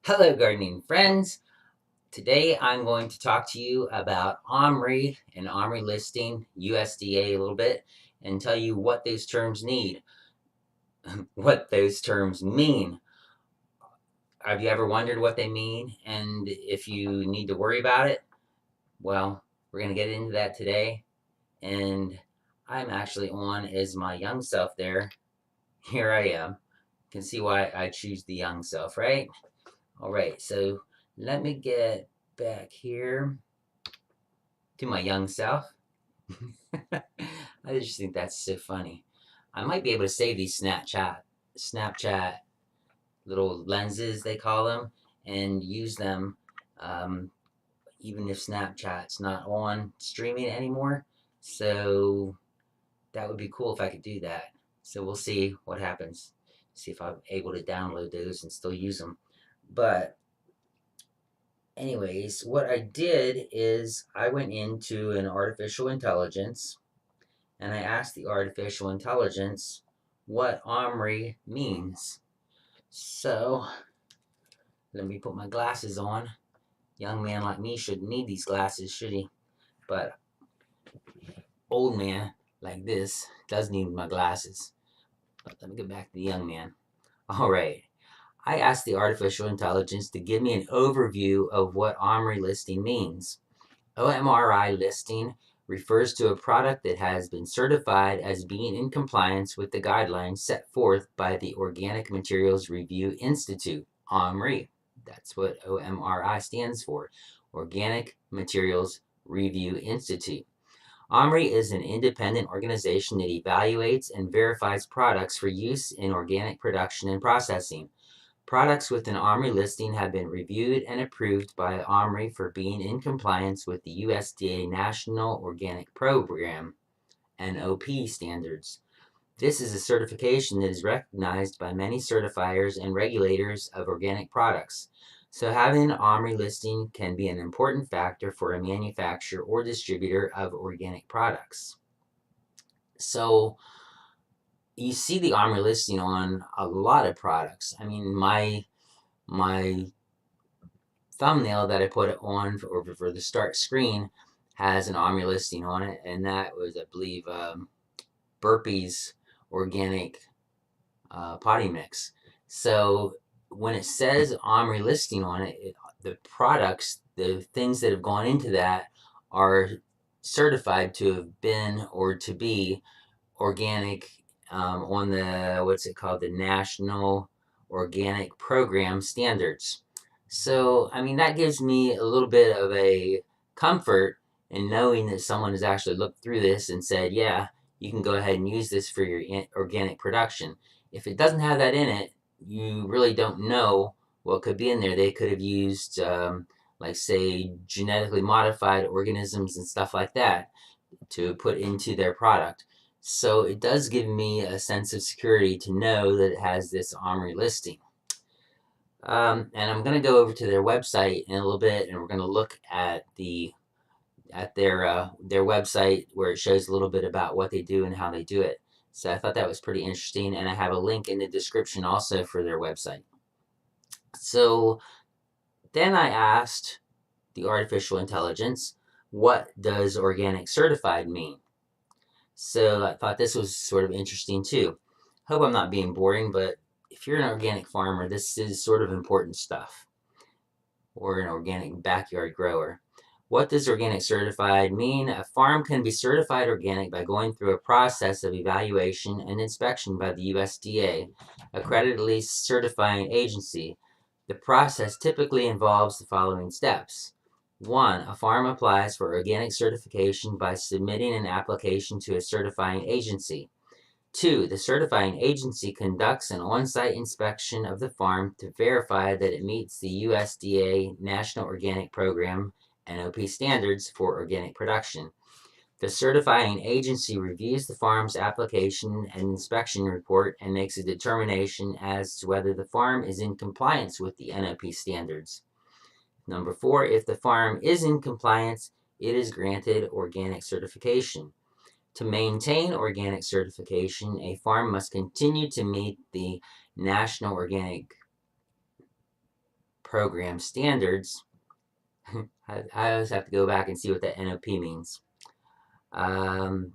Hello, gardening friends. Today I'm going to talk to you about OMRI and OMRI listing, USDA a little bit, and tell you what those terms what those terms mean. Have you ever wondered what they mean and if you need to worry about it? Well, we're going to get into that today. And I'm actually on as my young self there. Here I am. You can see why I choose the young self, right? All right, so let me get back here to my young self. I just think that's so funny. I might be able to save these Snapchat little lenses, they call them, and use them even if Snapchat's not on streaming anymore. So that would be cool if I could do that. So we'll see what happens. See if I'm able to download those and still use them. But anyways, what I did is I went into an artificial intelligence and I asked the artificial intelligence what OMRI means. So let me put my glasses on. Young man like me shouldn't need these glasses, should he? But old man like this does need my glasses. But let me get back to the young man. All right. I asked the artificial intelligence to give me an overview of what OMRI listing means. OMRI listing refers to a product that has been certified as being in compliance with the guidelines set forth by the Organic Materials Review Institute, OMRI. That's what OMRI stands for, Organic Materials Review Institute. OMRI is an independent organization that evaluates and verifies products for use in organic production and processing. Products with an OMRI listing have been reviewed and approved by OMRI for being in compliance with the USDA National Organic Program, NOP standards. This is a certification that is recognized by many certifiers and regulators of organic products. So having an OMRI listing can be an important factor for a manufacturer or distributor of organic products. So you see the OMRI listing on a lot of products. I mean, my thumbnail that I put it on for the start screen has an OMRI listing on it, and that was, I believe, Burpee's organic potting mix. So when it says OMRI listing on it, the products, the things that have gone into that are certified to have been or to be organic on the, what's it called, the National Organic Program standards. So, I mean, that gives me a little bit of a comfort in knowing that someone has actually looked through this and said, yeah, you can go ahead and use this for your organic production. If it doesn't have that in it, you really don't know what could be in there. They could have used, like, say, genetically modified organisms and stuff like that to put into their product. So it does give me a sense of security to know that it has this OMRI listing. And I'm going to go over to their website in a little bit, and we're going to look at their website where it shows a little bit about what they do and how they do it. So I thought that was pretty interesting, and I have a link in the description also for their website. So then I asked the artificial intelligence, what does organic certified mean? So I thought this was sort of interesting too. Hope I'm not being boring, but if you're an organic farmer, this is sort of important stuff, or an organic backyard grower. What does organic certified mean? A farm can be certified organic by going through a process of evaluation and inspection by the USDA, accredited certifying agency. The process typically involves the following steps. 1. A farm applies for organic certification by submitting an application to a certifying agency. 2. The certifying agency conducts an on-site inspection of the farm to verify that it meets the USDA National Organic Program (NOP) standards for organic production. The certifying agency reviews the farm's application and inspection report and makes a determination as to whether the farm is in compliance with the NOP standards. Number 4, if the farm is in compliance, it is granted organic certification. To maintain organic certification, a farm must continue to meet the National Organic program standards. I always have to go back and see what that NOP means. And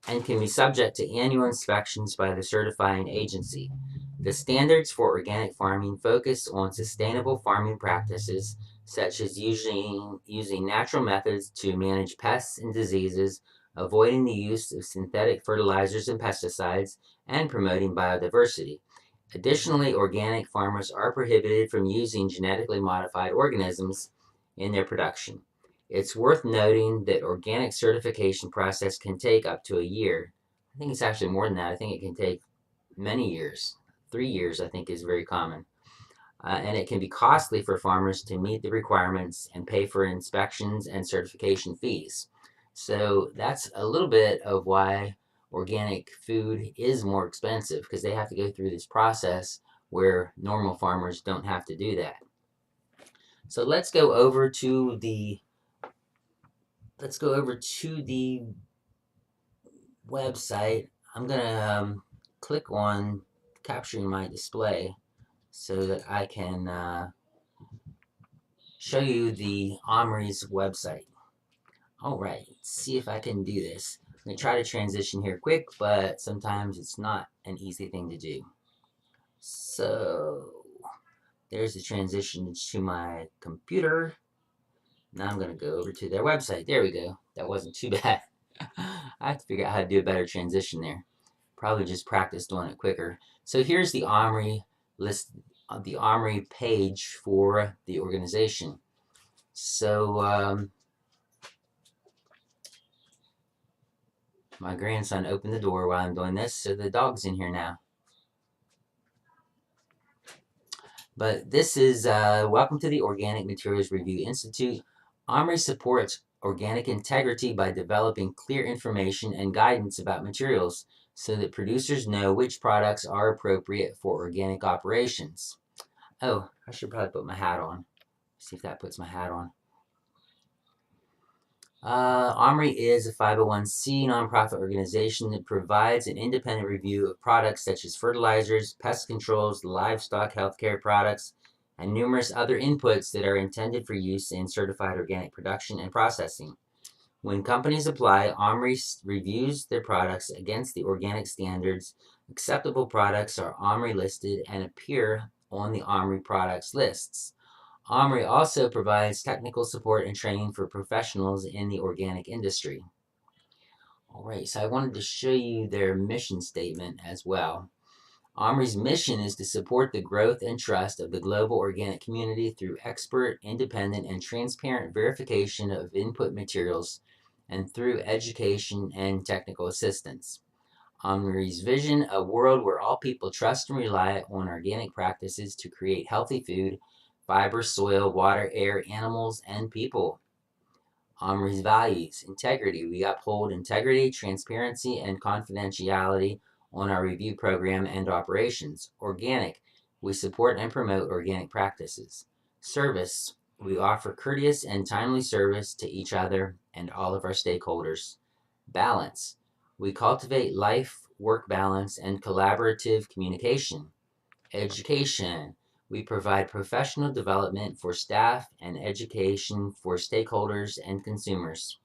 can be subject to annual inspections by the certifying agency. The standards for organic farming focus on sustainable farming practices, such as using natural methods to manage pests and diseases, avoiding the use of synthetic fertilizers and pesticides, and promoting biodiversity. Additionally, organic farmers are prohibited from using genetically modified organisms in their production. It's worth noting that organic certification process can take up to a year. I think it's actually more than that. I think it can take many years. 3 years, I think, is very common. And it can be costly for farmers to meet the requirements and pay for inspections and certification fees. So that's a little bit of why organic food is more expensive, because they have to go through this process where normal farmers don't have to do that. So let's go over to the website. I'm gonna click on capturing my display so that I can show you the OMRI's website. All right, let's see if I can do this. I'm gonna try to transition here quick, but sometimes it's not an easy thing to do. So there's the transition to my computer. Now I'm gonna go over to their website. There we go. That wasn't too bad. I have to figure out how to do a better transition there. Probably just practice doing it quicker. So here's the OMRI list, the OMRI page for the organization. So my grandson opened the door while I'm doing this, so the dog's in here now. But this is welcome to the Organic Materials Review Institute. OMRI supports organic integrity by developing clear information and guidance about materials so that producers know which products are appropriate for organic operations. Oh, I should probably put my hat on. See if that puts my hat on. OMRI is a 501c nonprofit organization that provides an independent review of products such as fertilizers, pest controls, livestock healthcare products, and numerous other inputs that are intended for use in certified organic production and processing. When companies apply, OMRI reviews their products against the organic standards. Acceptable products are OMRI listed and appear on the OMRI products lists. OMRI also provides technical support and training for professionals in the organic industry. All right, so I wanted to show you their mission statement as well. OMRI's mission is to support the growth and trust of the global organic community through expert, independent, and transparent verification of input materials and through education and technical assistance. OMRI's vision, a world where all people trust and rely on organic practices to create healthy food, fiber, soil, water, air, animals, and people. OMRI's values, integrity. We uphold integrity, transparency, and confidentiality on our review program and operations. Organic. We support and promote organic practices. Service. We offer courteous and timely service to each other and all of our stakeholders. Balance. We cultivate life-work balance and collaborative communication. Education. We provide professional development for staff and education for stakeholders and consumers.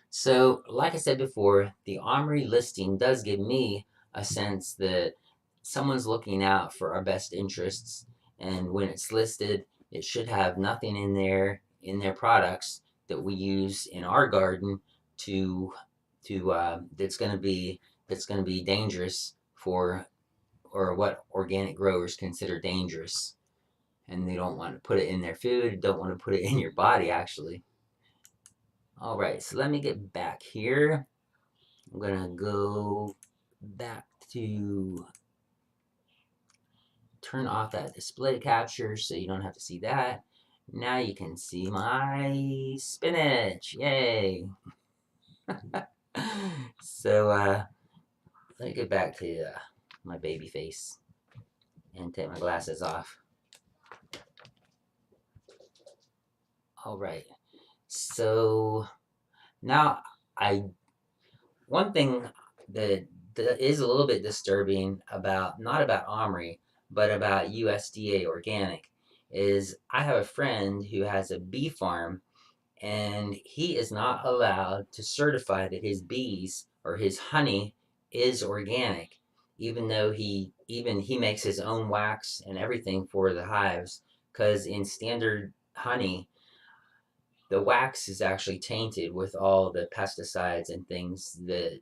So, like I said before, the OMRI listing does give me a sense that someone's looking out for our best interests, and when it's listed, it should have nothing in their products that we use in our garden that's going to be dangerous for, or what organic growers consider dangerous, and they don't want to put it in their food, don't want to put it in your body actually. All right, so let me get back here. I'm gonna go back to turn off that display capture so you don't have to see that. Now you can see my spinach, yay. So let me get back to my baby face and take my glasses off. All right, so now one thing that is a little bit disturbing about, not about OMRI, but about USDA organic, is I have a friend who has a bee farm, and he is not allowed to certify that his bees or his honey is organic, even though he makes his own wax and everything for the hives, because in standard honey, the wax is actually tainted with all the pesticides and things that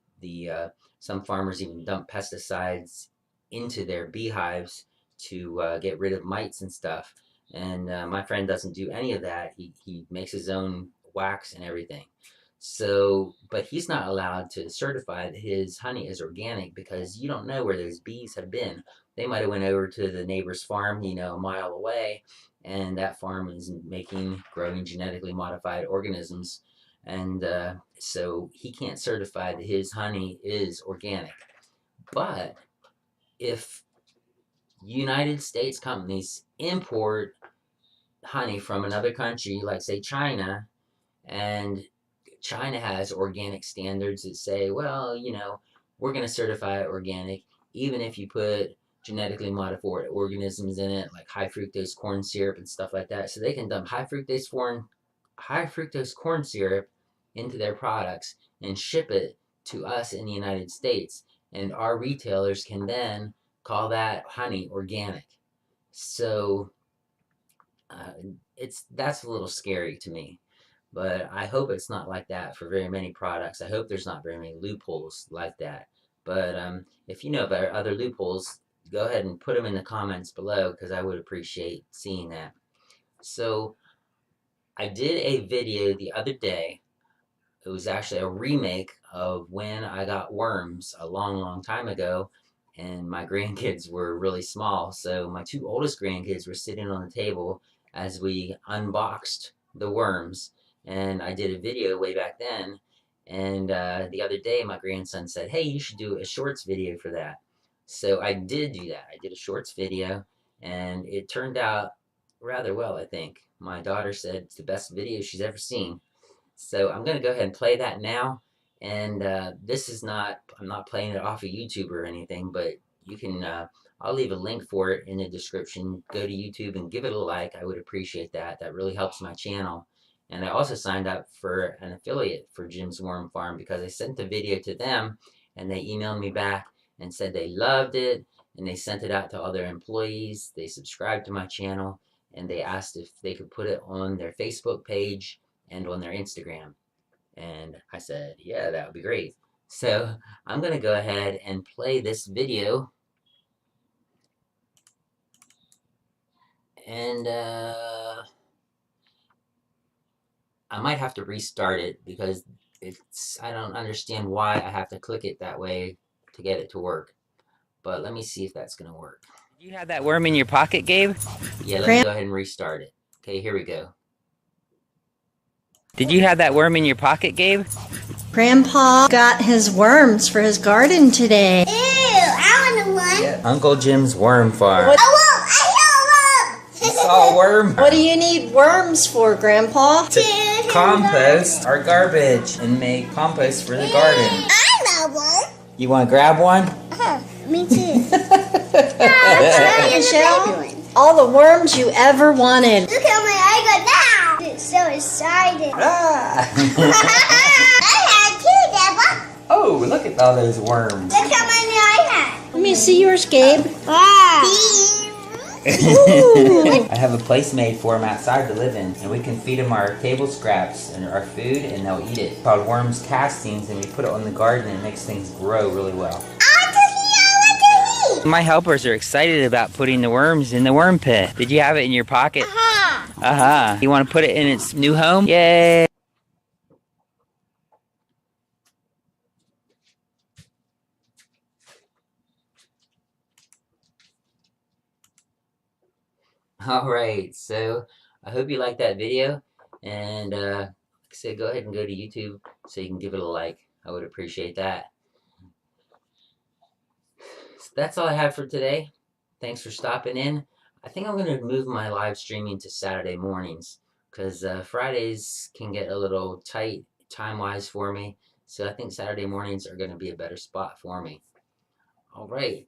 some farmers even dump pesticides into their beehives to get rid of mites and stuff. And my friend doesn't do any of that. He makes his own wax and everything. So, but he's not allowed to certify that his honey is organic because you don't know where those bees have been. They might have went over to the neighbor's farm, a mile away, and that farm is growing genetically modified organisms, and so he can't certify that his honey is organic. But if United States companies import honey from another country, like say China, and China has organic standards that say, well, we're going to certify it organic, even if you put genetically modified organisms in it, like high fructose corn syrup and stuff like that. So they can dump high fructose corn syrup into their products and ship it to us in the United States. And our retailers can then call that honey organic. So that's a little scary to me. But I hope it's not like that for very many products. I hope there's not very many loopholes like that. But if you know about other loopholes, go ahead and put them in the comments below, because I would appreciate seeing that. So I did a video the other day. It was actually a remake of when I got worms a long, long time ago, and my grandkids were really small. So my two oldest grandkids were sitting on the table as we unboxed the worms. And I did a video way back then. And the other day, my grandson said, hey, you should do a shorts video for that. So I did do that. I did a shorts video, and it turned out rather well, I think. My daughter said it's the best video she's ever seen. So I'm going to go ahead and play that now. And I'm not playing it off of YouTube or anything, but you can, I'll leave a link for it in the description. Go to YouTube and give it a like. I would appreciate that. That really helps my channel. And I also signed up for an affiliate for Jim's Worm Farm because I sent the video to them and they emailed me back and said they loved it, and they sent it out to all their employees. They subscribed to my channel, and they asked if they could put it on their Facebook page and on their Instagram. And I said, yeah, that would be great. So I'm going to go ahead and play this video. And I might have to restart it because I don't understand why I have to click it that way to get it to work. But let me see if that's going to work. Did you have that worm in your pocket, Gabe? Yeah, let me go ahead and restart it. Okay, here we go. Did you have that worm in your pocket, Gabe? Grandpa got his worms for his garden today. Ew, I want a one. Yeah, Uncle Jim's Worm Farm. What? I You saw a worm? What do you need worms for, Grandpa? To compost our garbage and make compost for the garden. I know one. You want to grab one? Me too. Michelle, all the worms you ever wanted. Look at my eye go now. I'm so excited. Ah. I had two, Deborah. Oh, look at all those worms. Look how many I had. Let me see yours, Gabe. I have a place made for them outside to live in, and we can feed them our table scraps and our food, and they'll eat it. It's called worms castings, and we put it on the garden, and it makes things grow really well. My helpers are excited about putting the worms in the worm pit. Did you have it in your pocket? Uh-huh. You want to put it in its new home? Yay! Alright, so I hope you liked that video, and like I said, go ahead and go to YouTube so you can give it a like. I would appreciate that. So that's all I have for today. Thanks for stopping in. I think I'm going to move my live streaming to Saturday mornings because Fridays can get a little tight time-wise for me, so I think Saturday mornings are going to be a better spot for me. Alright.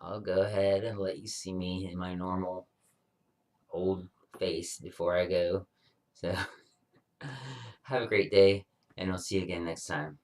I'll go ahead and let you see me in my normal old face before I go. So, have a great day, and we'll see you again next time.